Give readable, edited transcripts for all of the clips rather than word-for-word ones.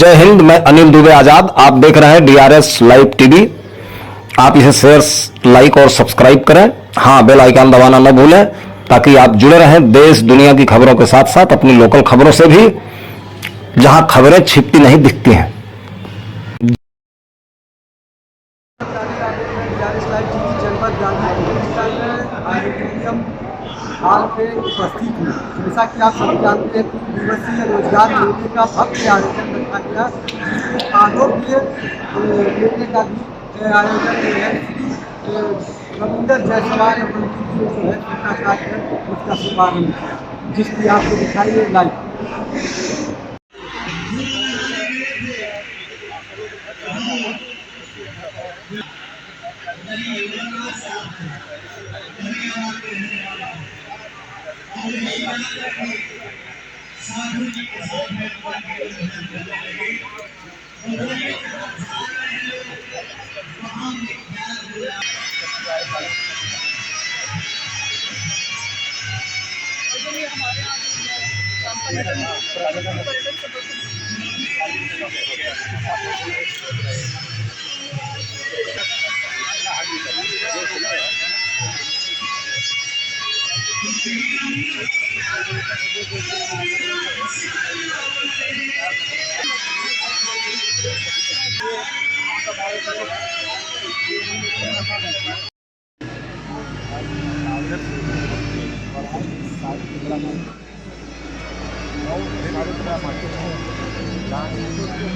जय हिंद। मैं अनिल दुबे आजाद। आप देख रहे हैं डीआरएस लाइव टीवी। आप इसे शेयर, लाइक और सब्सक्राइब करें। हाँ, बेल आइकन दबाना न भूलें ताकि आप जुड़े रहें देश दुनिया की खबरों के साथ साथ अपनी लोकल खबरों से भी, जहां खबरें छिपती नहीं दिखती हैं। जनपद गाजीपुर ऑडिटोरियम हाल पे उपस्थित हुए। जैसा कि आप सभी जानते हैं, 3 दिवसीय रोजगार मेले का भव्य आयोजन रखा गया, जिसमें आरोग्य मेले का भी आयोजन है। रविंदर जायसवाल मंत्री जो है सूचना कार्यक्रम उसका शुभारंभ किया, जिसकी आपको दिखाइए लाइव।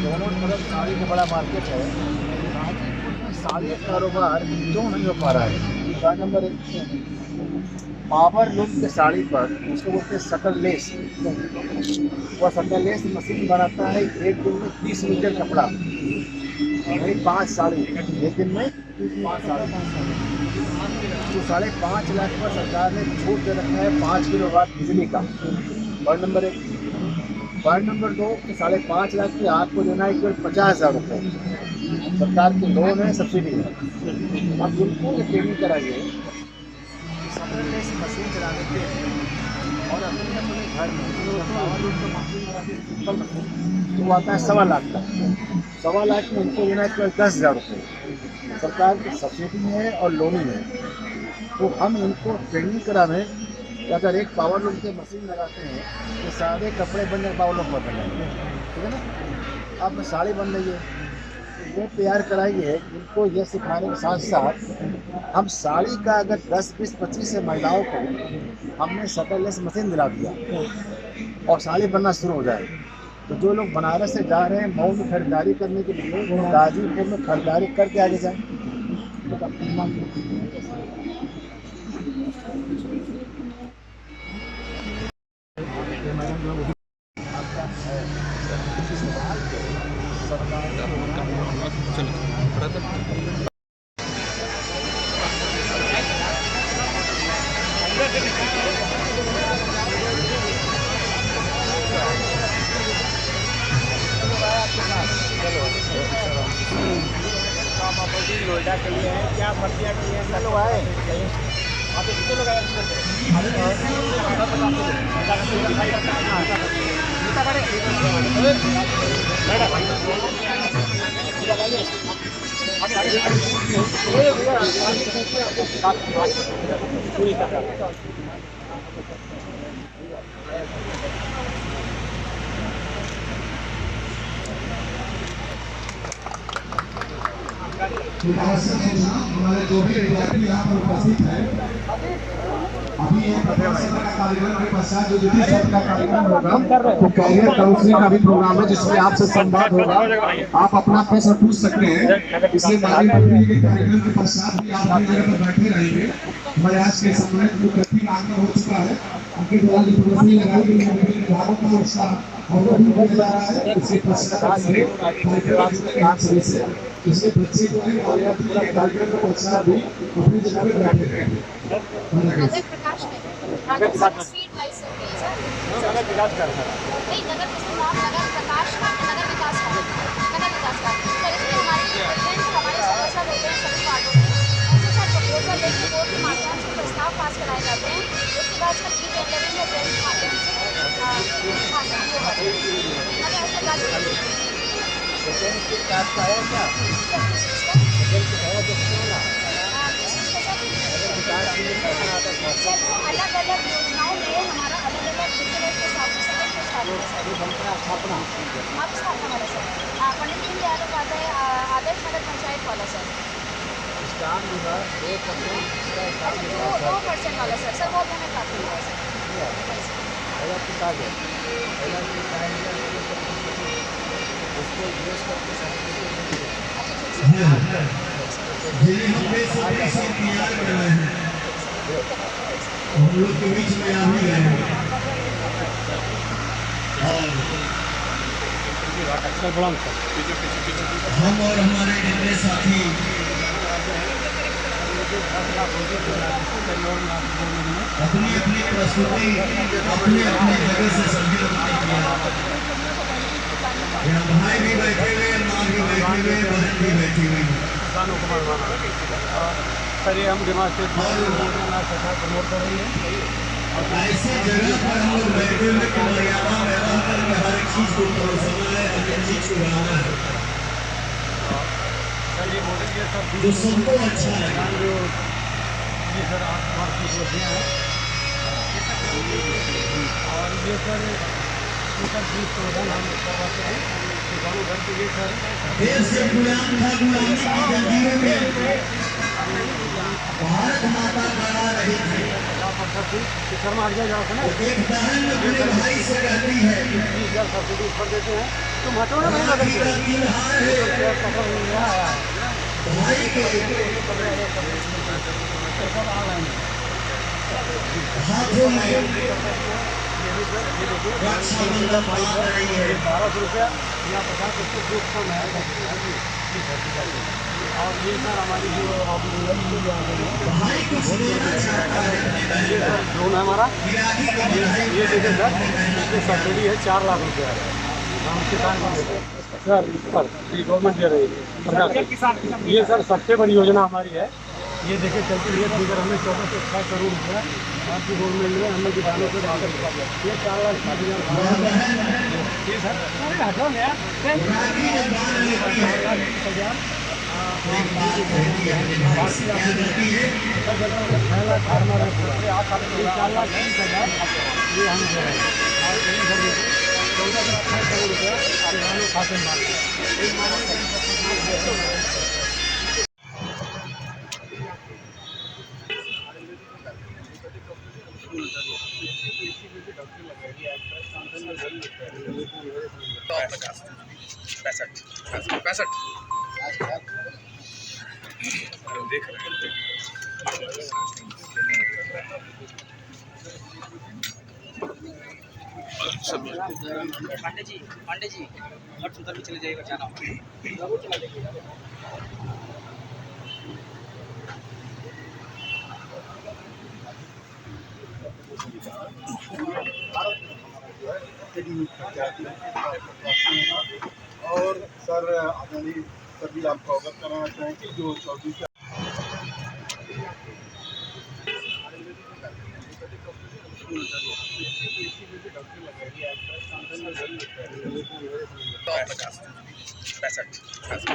दोनों तरफ साड़ी का बड़ा मार्केट है। गाजीपुर में साड़ी का कारोबार क्यों नहीं हो पा रहा है? पॉइंट नंबर 1, पावर लूम के साड़ी पर उसको बोलते हैं शटल लेस। वह शटल लेस मशीन बनाता है एक दिन में 30 मीटर कपड़ा, वही 5 साड़ी एक दिन में 5 साड़ी। तो 5.5 लाख पर सरकार ने छूट दे रखा है 5 किलोवाट बिजली का। Point number 1। पॉइंट नंबर 2 कि 5.5 लाख की आपको देना है केवल 50,000 रुपये। सरकार की लोन है, सब्सिडी है। अब उनको ये ट्रेनिंग कराइए मशीन चलाने के और अपने घर में तो वो आता है 1.25 लाख का। 1.25 लाख में उनको देना है केवल 10,000 रुपये। सरकार की सब्सिडी है और लोनिंग है। तो हम इनको ट्रेनिंग कराने कि अगर एक पावर लूम के मशीन लगाते हैं तो सारे कपड़े बन जाए, पावर लूम बन जाएंगे, ठीक है ना। आप साड़ी बन रही है, वो तैयार कराएंगे। इनको ये सिखाने के साथ साथ हम साड़ी का अगर 10, 20, 25 से महिलाओं को हमने शटल लेस मशीन दिला दिया और साड़ी बनना शुरू हो जाए, तो जो लोग बनारस से जा रहे हैं मऊ में खरीदारी करने के लिए, वो गाजीपुर में खरीदारी करके आगे जाए। नोएडा के लिए है क्या, भर्तियाँ के लिए लोग आए आप इसको लोग हमारे जो भी विद्यार्थी यहाँ पर उपस्थित है, अभी ये कार्यक्रम के पश्चात जो द्वितीय सत्र का कार्यक्रम होगा तो कैरियर काउंसलिंग का भी प्रोग्राम है, जिसमें आपसे संवाद होगा। आप अपना प्रश्न पूछ सकते हैं। इसलिए माननीय के कार्यक्रम के पश्चात भी आप अपनी जगह पर बैठे रहेंगे। हमारे आज के सम्मानित मुख्यातिथि का आगमन हो चुका है। उनके द्वारा जो प्रदर्शनी लगाई गई है विभिन्न विभागों का उसका अवलोकन किया जा रहा है। इसके पश्चात इसके बच्चे जो है कार्यक्रम के पश्चात भी अपनी जगह पर बैठे रहेंगे। प्रस्ताव पास कराए जाते हैं। उसके बाद इसका प्री टेंडरिंग या टेंडर के माध्यम से सेकेंड के टाइप का है क्या? सेकेंड के है जो वाला कार्ड आपके पैसा आता है सर वो अलग अलग योजनाओं में हमारा अलग अलग डिफरेंट के हिसाब से सेकंड फेज स्टार्ट होगा सर। ये बनता है स्थापना आप स्थापना वाला सर पंडित दीनदयाल उपाध्याय आदर्श नगर पंचायत वाला सर। स्टार होगा 2% इसका स्टार अच्छा होगा 2% वाला सर सर वो भी हमें प्राप्त हुआ है सर। पहला किताब है पहला किताब उसको यूज करके सर्टिफिकेट जिन्हें हम पे सभी सब तैयार कर रहे हैं हम लोग के बीच में आ भी गए हैं और हम और हमारे जितने साथी अपनी अपनी प्रस्तुति अपने अपने जगह से सभी लोग ने किया। यहाँ भाई भी बैठे हुए, माँ भी बैठी हुई, बहन भी बैठी हुई। सर ये हम दिमाग से प्रमोट कर रही है और ऐसी जगह पर हम लोग बैठे हुए कि मर्यादा में रह करके हर एक चीज को परोसना है, हर एक चीज को बनाना है जो सबको अच्छा लगे। ये सर 8 मार्च की उपलब्धियाँ हैं और ये सर बीज शोधन हम करवाते हैं किसानों घर के लिए सर। देश से गुलाम था, गुलामी की जंजीरों में भारत माता लड़ा रही थी। शर्मा आ जाओ ना एक बहन अपने भाई से कहती है सब्सिडी पर देते हैं तुम हटो ना नहीं माँ की रकील हार है भाई के हाथों में रक्षाबंधन बांध रही है। 1200 रुपया या 50 रुपये खूब कम है और ये सर हमारी जो भाई कुछ देना चाहता है लोन है हमारा गिराही का ये देखिए सर इसकी सब्सिडी है 4 लाख रुपया हम किसान को देते हैं सर पर गवर्नमेंट दे रही है 15। ये सर सबसे बड़ी योजना हमारी है। ये देखिए चलती है फिगर हमने 1406 करोड़ रुपया आपकी गवर्नमेंट में हमने किसानों को ये 4,60,000 ये सर हटो गया 4,20,000 एक बात कहती है क्या कहती है 4,30,000 ये हम दे रहे हैं और 14,28 करोड़ रुपया किसानों खाते में डाल पैंसठ देख रहे हैं पांडे जी हट सुंदर भी चले जाएगा जाना और सर आदरणीय सभी आपको अवगत कराना चाहें कि जो 24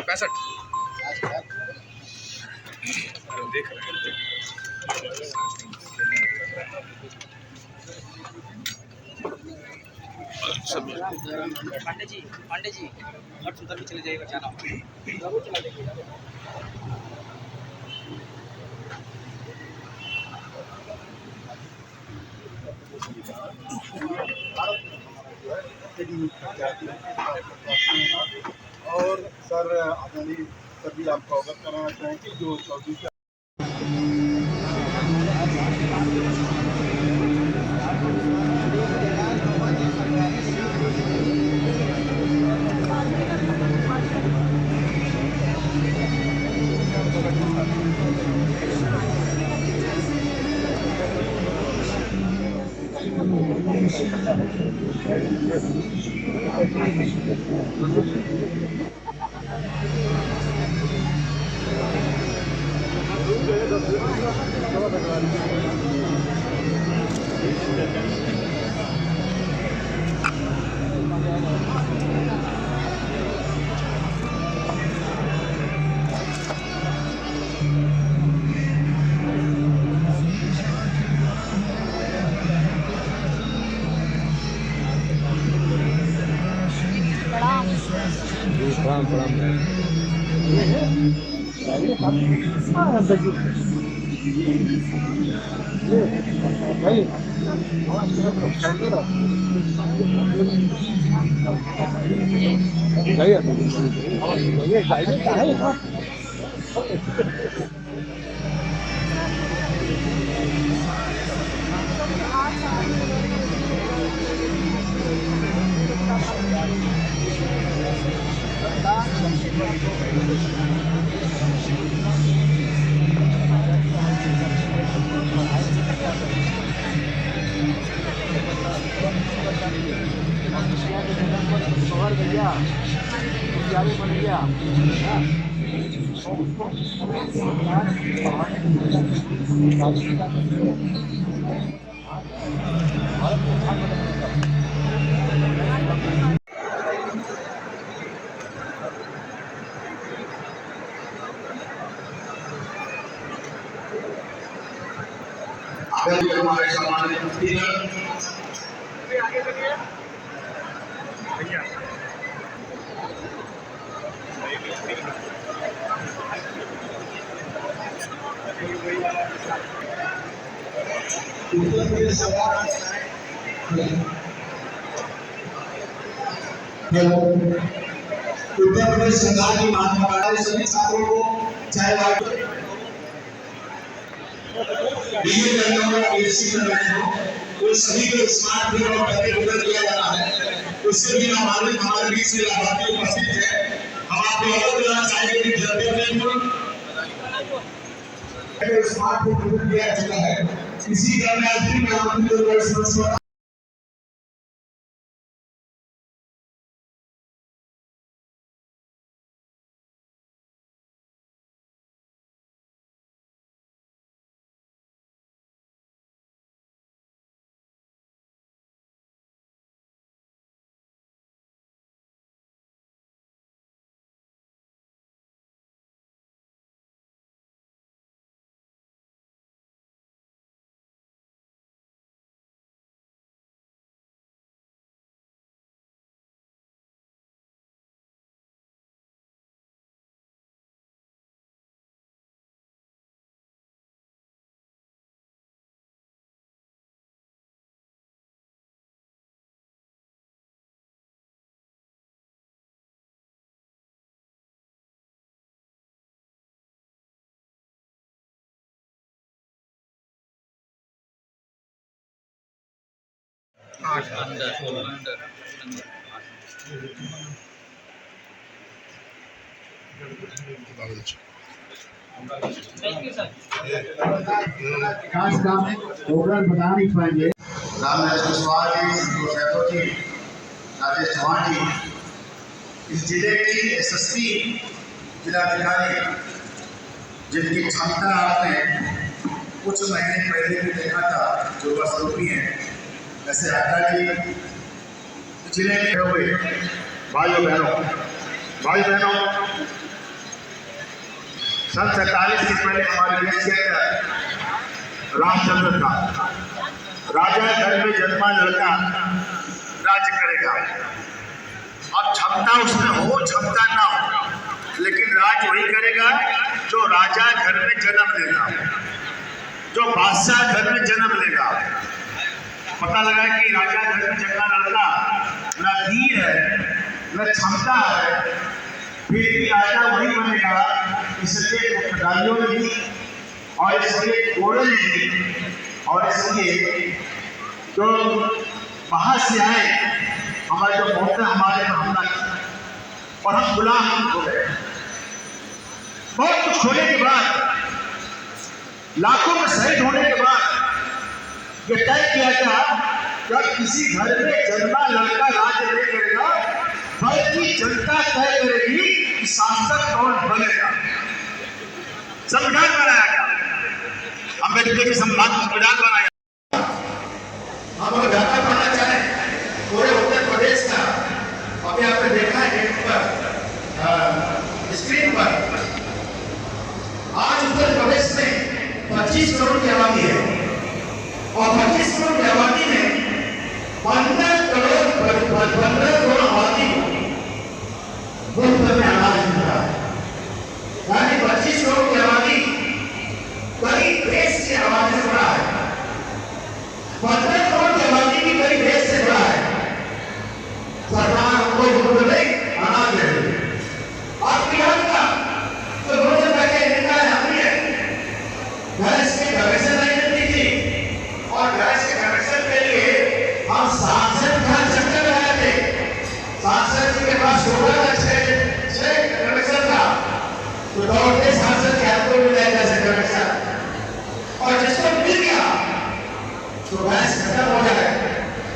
पैंसठ देख रहे हैं पांडे जी हट सुंदर भी चले जाएगा जाना और सर आदरणीय सभी आपको अवगत कराना चाहें कि जो 24 हमारे सम्मानित स्पीकर भैया उत्तर प्रदेश सरकार की महात्मा गांधी सभी छात्रों को चाहे डिग्री करने हो या पीएचडी करने हो, तो सभी को स्मार्ट फोन और कंप्यूटर दिया जाना है। उससे भी हमारे बीच में लाभार्थी उपस्थित है। हम आपको अवगत कराना चाहेंगे कि जनपद में स्मार्ट फोन दिया चुका है। इसी कारण विकास काम में प्रोग्राम बता नहीं पाएंगे। रामनाथ कुशवाहा जी, संतोष यादव जी, राजेश चौहान जी इस जिले की एसएसपी जिलाधिकारी, जिनकी क्षमता आपने कुछ महीने पहले भी देखा था, जो बसरूपी है। ऐसे आका जी जिले में हुए भाइयों बहनों सन 47 से पहले हमारे देश के रामचंद्र का राजा घर में जन्मा लड़का राज्य करेगा। अब क्षमता उसमें हो क्षमता ना हो, लेकिन राज वही करेगा जो राजा घर में जन्म लेगा, जो बादशाह घर में जन्म लेगा। पता लगा कि राजा घर में जन्मा लड़का न धीर है न क्षमता है, फिर भी राजा वही बनेगा। इसलिए मुख्तारियों ने भी और इसलिए कोड़े ने भी और इसलिए तो बाहर से आए हमारे जो मोहते हमारे पर हमला किया और हम गुलाम हो गए। बहुत कुछ होने के बाद, लाखों में शहीद होने के बाद ये तय किया था जब किसी घर में जन्मा लड़का राज्य नहीं करेगा, बल्कि जनता तय करेगी कि सांसद कौन बनेगा। संविधान बनाया गया, अम्बेडकर के संविधान बनाया। हम अगर डाटा पढ़ना चाहें पूरे उत्तर प्रदेश का, अभी आपने देखा है नेट पर, स्क्रीन पर, आज उत्तर प्रदेश में 25 करोड़ की आबादी है और 25 करोड़ की आबादी में 15 करोड़ आबादी मुफ्त में अनाज मिल रहा है। यानी 25 करोड़ की आबादी तो गैस खत्म हो जाए।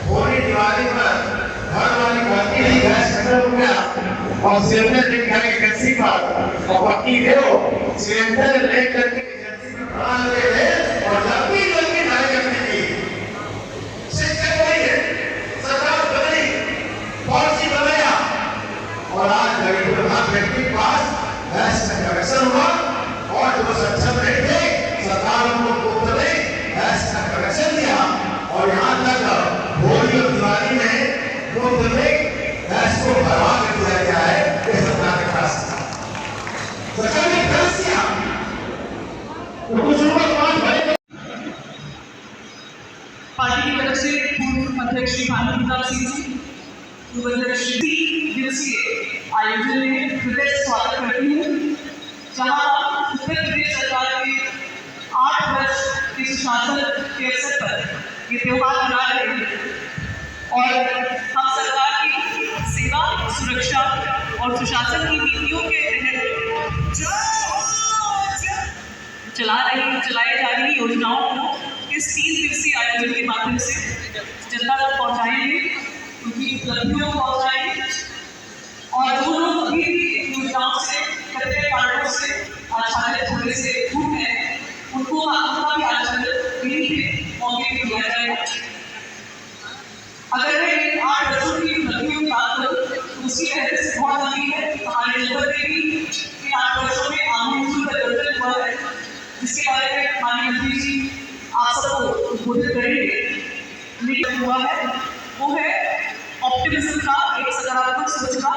होली दिवाली पर घर वाली कहती नहीं गैस खत्म हो गया और सिलेंडर लेकर एजेंसी पर और पक्की दे सिलेंडर लेकर के एजेंसी पर खड़ा लगे थे और लंबी लंबी लाइन लगती थी। शिक्षक वही है, सरकार बदली, पॉलिसी बदला और आज गरीब प्रधान व्यक्ति के पास गैस का कनेक्शन हुआ और जो सक्षम नहीं थे सरकार उनको मुफ्त में गैस का कनेक्शन दिया और यहाँ तक होली और दिवाली में मुफ्त में गैस को भरवा कर दिया गया है। ये सरकार के पास सरकार ने खर्च किया तो कुछ लोग पांच भरे पार्टी की तरफ से पूर्व अध्यक्ष श्री भानु प्रताप सिंह जी, पूर्व अध्यक्ष श्री दिवसीय आयोजन में हृदय से स्वागत करती हूँ, जहाँ उत्तर प्रदेश सरकार के 8 वर्ष के सुशासन के अवसर पर ये त्योहार मना रहे हैं और हम सरकार की सेवा, सुरक्षा और सुशासन की नीतियों के तहत चलाई जा रही योजनाओं को इस 3 दिवसीय आयोजन के माध्यम से जनता तक पहुँचाएंगे, उनकी उपलब्धियों को पहुँचाएंगे और जो लोग अभी भी योजनाओं से, कच्चे कार्डों से आच्छादित होने से छूट हैं, उनको उनका भी आच्छादित यहीं पे मौके पर दिया जाएगा। अगर मैं इन 8 वर्षों की उपलब्धियों की बात करूँ तो उसकी वजह से बहुत जरूरी है हमारे जनपद में भी इन 8 वर्षों में आमूल परिवर्तन हुआ है, जिसके बारे में माननीय मंत्री जी आप सबको उद्बोधित करेंगे। लेकिन हुआ है वो है ऑप्टिमिज्म का, एक सकारात्मक सोच का।